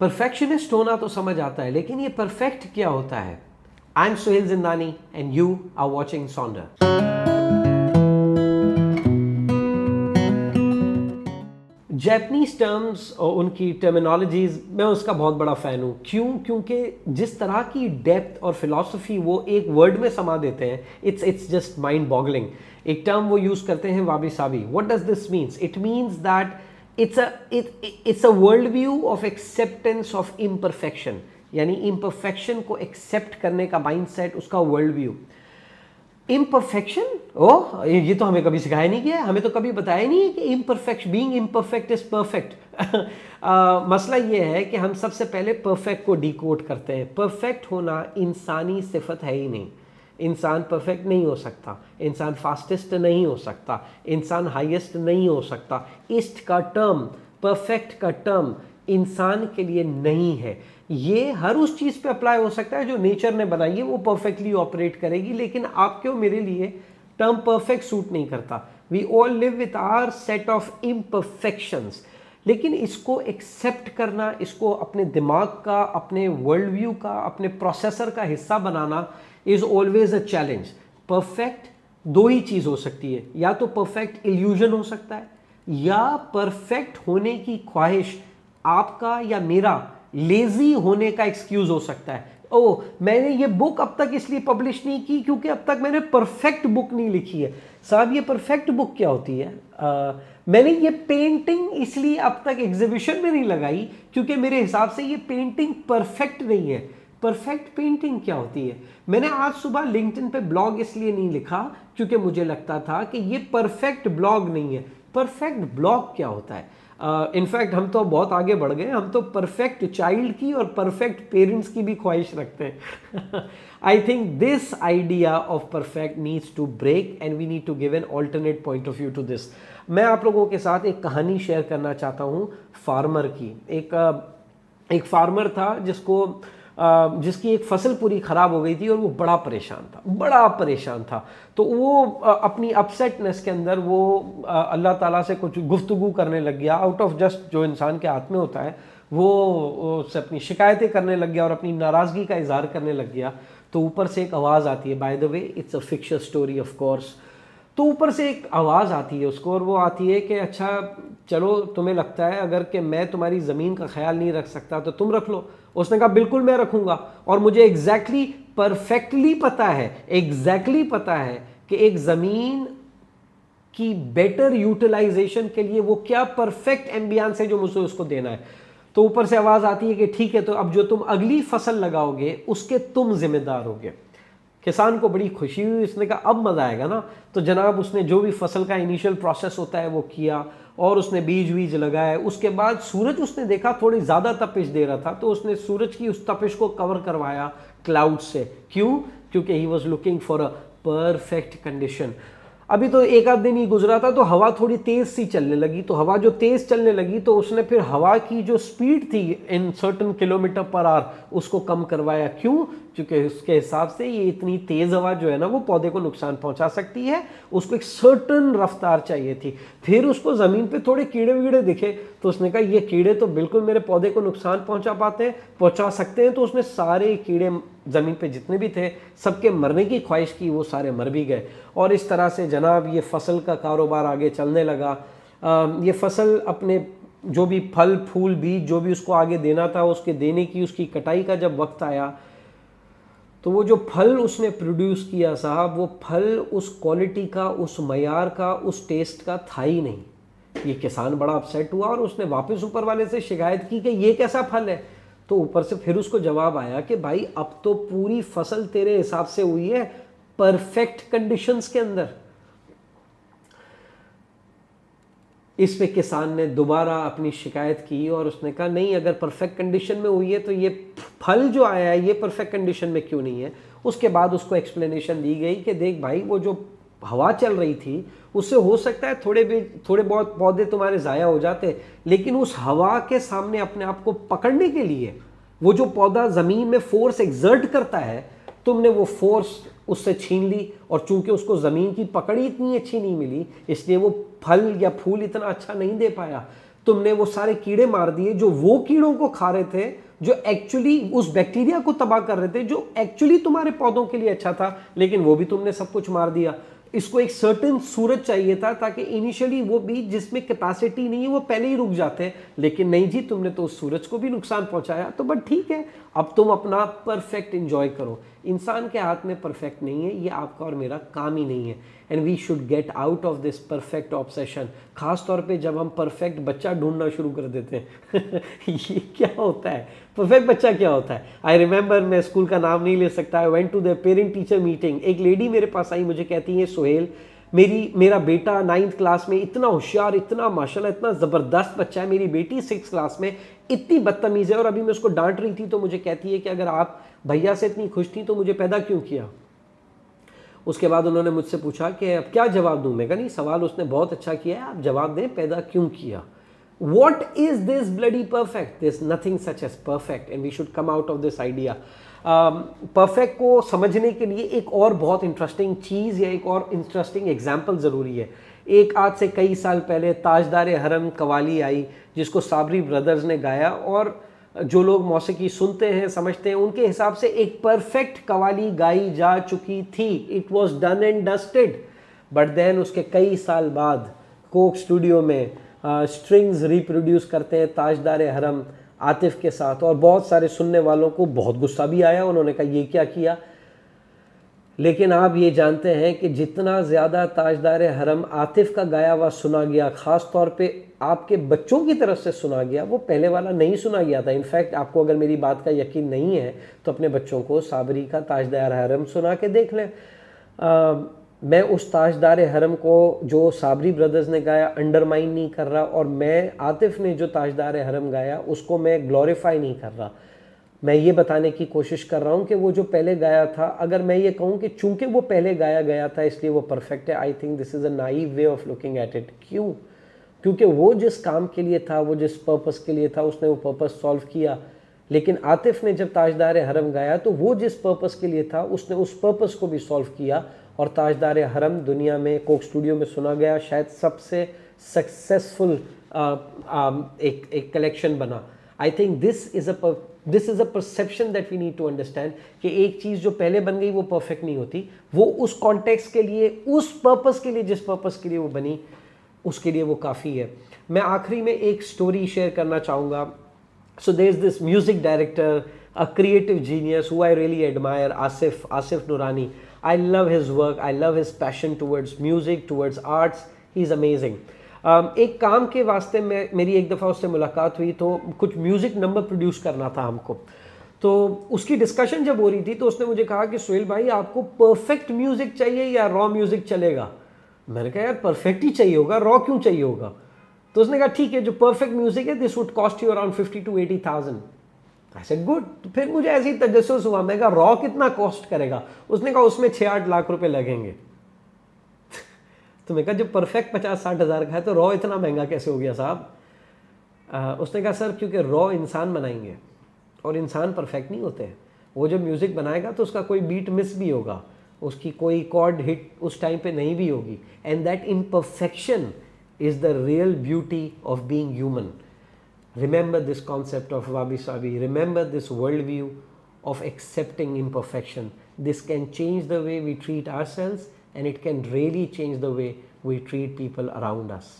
Perfectionist होना तो समझ आता है, लेकिन ये परफेक्ट क्या होता है? I am Suhail Jindani and you are watching Saundarya. Japanese terms और उनकी टर्मिनोलॉजीज, मैं उसका बहुत बड़ा फ़ैन हूँ। क्यों? क्योंकि जिस तरह की डेप्थ और फिलॉसफी वो एक वर्ड में समा देते हैं, इट्स जस्ट माइंड बॉगलिंग। एक टर्म वो यूज़ करते हैं, wabi sabi. What does this means? It means that it's a world view of acceptance of imperfection, यानी इम्परफेक्शन को एक्सेप्ट करने का माइंडसेट, उसका वर्ल्ड व्यू। इम्परफेक्शन, ओह ये तो हमें कभी सिखाया नहीं गया, हमें तो कभी बताया नहीं है कि imperfect, being imperfect is perfect. मसला ये है कि हम सबसे पहले परफेक्ट को डिकोड करते हैं। परफेक्ट होना इंसानी सिफत है ही नहीं। इंसान परफेक्ट नहीं हो सकता, इंसान फास्टेस्ट नहीं हो सकता, इंसान हाईएस्ट नहीं हो सकता। ईस्ट का टर्म, परफेक्ट का टर्म इंसान के लिए नहीं है। ये हर उस चीज़ पे अप्लाई हो सकता है जो नेचर ने बनाई है, वो परफेक्टली ऑपरेट करेगी, लेकिन आपके और मेरे लिए टर्म परफेक्ट सूट नहीं करता। We all live with our set of imperfections. लेकिन इसको एक्सेप्ट करना, इसको अपने दिमाग का, अपने वर्ल्ड व्यू का, अपने प्रोसेसर का हिस्सा बनाना is always a challenge. Perfect दो ही चीज़ हो सकती है, या तो परफेक्ट इल्यूजन हो सकता है, या परफेक्ट होने की ख्वाहिश आपका या मेरा लेजी होने का एक्सक्यूज हो सकता है। ओह, मैंने ये बुक अब तक इसलिए पब्लिश नहीं की क्योंकि अब तक मैंने परफेक्ट बुक नहीं लिखी है। साहब, ये परफेक्ट बुक क्या होती है? मैंने ये पेंटिंग इसलिए अब तक एग्जीबिशन में नहीं लगाई क्योंकि मेरे हिसाब से ये पेंटिंग परफेक्ट नहीं है। परफेक्ट पेंटिंग क्या होती है? मैंने आज सुबह लिंक्डइन पे ब्लॉग इसलिए नहीं लिखा क्योंकि मुझे लगता था कि ये परफेक्ट ब्लॉग नहीं है। परफेक्ट ब्लॉग क्या होता है? इनफैक्ट हम तो बहुत आगे बढ़ गए, हम तो परफेक्ट चाइल्ड की और परफेक्ट पेरेंट्स की भी ख्वाहिश रखते हैं। I think this idea of perfect needs to break and we need to give an alternate point of view to this. मैं आप लोगों के साथ एक कहानी शेयर करना चाहता हूँ फार्मर की। एक फार्मर था जिसकी एक फसल पूरी ख़राब हो गई थी और वो बड़ा परेशान था। तो वो अपनी अपसेटनेस के अंदर वो अल्लाह ताला से कुछ गुफ्तगू करने लग गया, आउट ऑफ जस्ट जो इंसान के हाथ में होता है, वो उससे अपनी शिकायतें करने लग गया और अपनी नाराज़गी का इजहार करने लग गया। तो ऊपर से एक आवाज़ आती है, by the way it's a fictitious story of course. तो ऊपर से एक आवाज़ आती है उसको, और वो आती है कि अच्छा चलो, तुम्हें लगता है अगर कि मैं तुम्हारी ज़मीन का ख्याल नहीं रख सकता तो तुम रख लो। उसने कहा बिल्कुल मैं रखूँगा, और मुझे एग्जैक्टली परफेक्टली पता है कि एक ज़मीन की बेटर यूटिलाइजेशन के लिए वो क्या परफेक्ट एम्बियंस है जो मुझे उसको देना है। तो ऊपर से आवाज़ आती है कि ठीक है, तो अब जो तुम अगली फसल लगाओगे उसके तुम जिम्मेदार होगे। किसान को बड़ी खुशी हुई, उसने कहा अब मज़ा आएगा ना। तो जनाब उसने जो भी फसल का इनिशियल प्रोसेस होता है वो किया, और उसने बीज लगाए। उसके बाद सूरज उसने देखा थोड़ी ज़्यादा तपिश दे रहा था, तो उसने सूरज की उस तपिश को कवर करवाया क्लाउड से। क्यों? क्योंकि he was looking for a perfect condition. अभी तो एक आध दिन ही गुजरा था तो हवा थोड़ी तेज़ सी चलने लगी। तो हवा जो तेज़ चलने लगी तो उसने फिर हवा की जो स्पीड थी in certain kilometre per hour उसको कम करवाया। क्यों? क्योंकि उसके हिसाब से ये इतनी तेज़ हवा जो है ना वो पौधे को नुकसान पहुंचा सकती है, उसको एक सर्टन रफ्तार चाहिए थी। फिर उसको ज़मीन पे थोड़े कीड़े वीड़े दिखे तो उसने कहा ये कीड़े तो बिल्कुल मेरे पौधे को नुकसान पहुंचा सकते हैं। तो उसने सारे कीड़े ज़मीन पे जितने भी थे सबके मरने की ख्वाहिश की, वो सारे मर भी गए। और इस तरह से जनाब ये फसल का कारोबार आगे चलने लगा। ये फसल अपने जो भी फल फूल बीज जो भी उसको आगे देना था उसके देने की, उसकी कटाई का जब वक्त आया तो वो जो फल उसने प्रोड्यूस किया साहब, वो फल उस क्वालिटी का, उस मयार का, उस टेस्ट का था ही नहीं। ये किसान बड़ा अपसेट हुआ और उसने वापस ऊपर वाले से शिकायत की कि ये कैसा फल है। तो ऊपर से फिर उसको जवाब आया कि भाई अब तो पूरी फसल तेरे हिसाब से हुई है परफेक्ट कंडीशंस के अंदर। इस पे किसान ने दोबारा अपनी शिकायत की और उसने कहा नहीं, अगर परफेक्ट कंडीशन में हुई है तो ये फल जो आया है ये परफेक्ट कंडीशन में क्यों नहीं है। उसके बाद उसको एक्सप्लेनेशन दी गई कि देख भाई, वो जो हवा चल रही थी उससे हो सकता है थोड़े बहुत पौधे तुम्हारे ज़ाया हो जाते, लेकिन उस हवा के सामने अपने आप को पकड़ने के लिए वो जो पौधा ज़मीन में फोर्स एक्सर्ट करता है, तुमने वो फोर्स उससे छीन ली, और चूंकि उसको ज़मीन की पकड़ इतनी अच्छी नहीं मिली इसलिए वो फल या फूल इतना अच्छा नहीं दे पाया। तुमने वो सारे कीड़े मार दिए जो वो कीड़ों को खा रहे थे, जो एक्चुअली उस बैक्टीरिया को तबाह कर रहे थे, जो एक्चुअली तुम्हारे पौधों के लिए अच्छा था, लेकिन वो भी तुमने सब कुछ मार दिया। इसको एक सर्टेन सूरज चाहिए था ताकि इनिशियली वो बीज जिसमें कैपेसिटी नहीं है वो पहले ही रुक जाते हैं, लेकिन नहीं जी, तुमने तो उस सूरज को भी नुकसान पहुंचाया। तो बट ठीक है, अब तुम अपना परफेक्ट एंजॉय करो। इंसान के हाथ में परफेक्ट नहीं है, ये आपका और मेरा काम ही नहीं है। And we should get out of this perfect obsession, खास तौर पे जब हम परफेक्ट बच्चा ढूंढना शुरू कर देते हैं। ये क्या होता है, परफेक्ट बच्चा क्या होता है? आई रिमेंबर, मैं स्कूल का नाम नहीं ले सकता, I went to the parent teacher meeting. एक लेडी मेरे पास आई, मुझे कहती है सोहेल, मेरा बेटा 9th क्लास में इतना होशियार, इतना माशाल्लाह, इतना ज़बरदस्त बच्चा है, मेरी बेटी 6th क्लास में इतनी बदतमीज़ है, और अभी मैं उसको डांट रही थी तो मुझे कहती है कि अगर आप भैया से इतनी खुश थी तो मुझे पैदा क्यों किया? उसके बाद उन्होंने मुझसे पूछा कि अब क्या जवाब दूं? मैं कहा नहीं, सवाल उसने बहुत अच्छा किया है, आप जवाब दें, पैदा क्यों किया? What is this bloody perfect? There's nothing such as perfect and we should come out of this idea. Perfect को समझने के लिए एक और बहुत इंटरेस्टिंग चीज़ या एक और इंटरेस्टिंग एग्जाम्पल ज़रूरी है। एक आज से कई साल पहले ताजदार हरम कवाली आई, जिसको साबरी ब्रदर्स ने गाया, और जो लोग मौसीकी सुनते हैं, समझते हैं, उनके हिसाब से एक परफेक्ट कवाली गाई जा चुकी थी। It was done and dusted. But then उसके कई साल बाद कोक स्टूडियो में स्ट्रिंग्स रिप्रोड्यूस करते हैं ताजदार हरम आतिफ के साथ, और बहुत सारे सुनने वालों को बहुत गुस्सा भी आया, उन्होंने कहा ये क्या किया। लेकिन आप ये जानते हैं कि जितना ज़्यादा ताजदार हरम आतिफ का गाया हुआ सुना गया, ख़ास तौर पे आपके बच्चों की तरफ से सुना गया, वो पहले वाला नहीं सुना गया था। इनफैक्ट आपको अगर मेरी बात का यकीन नहीं है तो अपने बच्चों को साबरी का ताजदार हरम सुना के देख लें। मैं उस ताजदार हरम को जो साबरी ब्रदर्स ने गाया अंडरमाइन नहीं कर रहा, और मैं आतिफ ने जो ताजदार हरम गाया उसको मैं ग्लोरीफाई नहीं कर रहा। मैं ये बताने की कोशिश कर रहा हूँ कि वो जो पहले गाया था, अगर मैं ये कहूँ कि चूंकि वो पहले गाया गया था इसलिए वो परफेक्ट है, आई think this is a naive way of looking at it. क्यों? क्योंकि वो जिस काम के लिए था, वो जिस पर्पस के लिए था, उसने वो पर्पस सॉल्व किया। लेकिन आतिफ ने जब ताजदार हरम गाया तो वो जिस पर्पस के लिए था उसने उस पर्पस को भी सॉल्व किया, और ताजदार हरम दुनिया में कोक स्टूडियो में सुना गया, शायद सबसे सक्सेसफुल एक कलेक्शन बना। I think this is a perception that we need to understand कि एक चीज़ जो पहले बन गई वो परफेक्ट नहीं होती, वो उस कॉन्टेक्स्ट के लिए, उस पर्पस के लिए, जिस पर्पस के लिए वो बनी, उसके लिए वो काफ़ी है। मैं आखिरी में एक स्टोरी शेयर करना चाहूँगा। So there is this music director, a creative genius who I really admire, Asif Nurani. I love his work, I love his passion towards music, towards arts. He's amazing. एक काम के वास्ते मेरी एक दफ़ा उससे मुलाकात हुई, तो कुछ म्यूज़िक नंबर प्रोड्यूस करना था हमको। तो उसकी डिस्कशन जब हो रही थी तो उसने मुझे कहा कि सोहेल भाई, आपको परफेक्ट म्यूज़िक चाहिए या रॉ म्यूज़िक चलेगा? मैंने कहा यार परफेक्ट ही चाहिए होगा, रॉ क्यों चाहिए होगा? तो उसने कहा ठीक है, जो परफेक्ट म्यूज़िक है this would cost you around 50 to 80,000। I said good. तो फिर मुझे ऐसे ही तजस्सुस हुआ, मैं कहा रॉ कितना कॉस्ट करेगा? उसने कहा उसमें 6-8 लाख रुपए लगेंगे। तो मैं कहा जब परफेक्ट 50-60 हज़ार का है तो रॉ इतना महंगा कैसे हो गया साहब? उसने कहा सर क्योंकि रॉ इंसान बनाएंगे और इंसान परफेक्ट नहीं होते हैं। वो जब म्यूज़िक बनाएगा तो उसका कोई बीट मिस भी होगा, उसकी कोई कॉर्ड हिट उस टाइम पे नहीं भी होगी, and that imperfection is the real beauty of being human. Remember this concept of wabi sabi. Remember this worldview of accepting imperfection. This can change the way we treat ourselves, and it can really change the way we treat people around us.